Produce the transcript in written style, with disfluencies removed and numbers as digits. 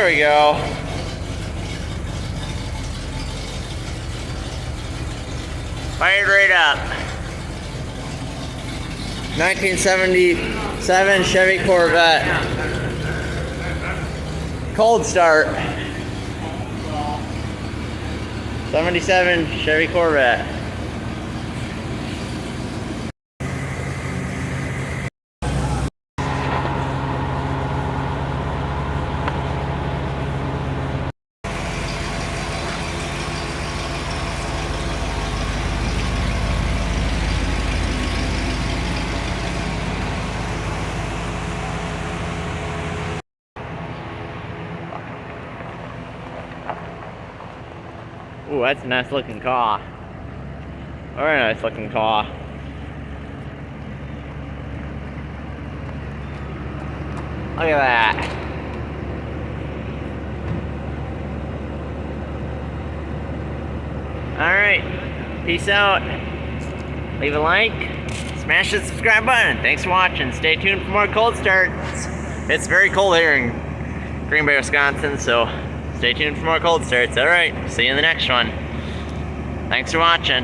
There we go. Fired right up. 1977 Chevy Corvette. Cold start. 77 Chevy Corvette. Ooh, that's a nice looking car. Very nice looking car. Look at that. Alright, peace out. Leave a like, smash the subscribe button. Thanks for watching. Stay tuned for more cold starts. It's very cold here in Green Bay, Wisconsin, so stay tuned for more cold starts. Alright, see you in the next one. Thanks for watching.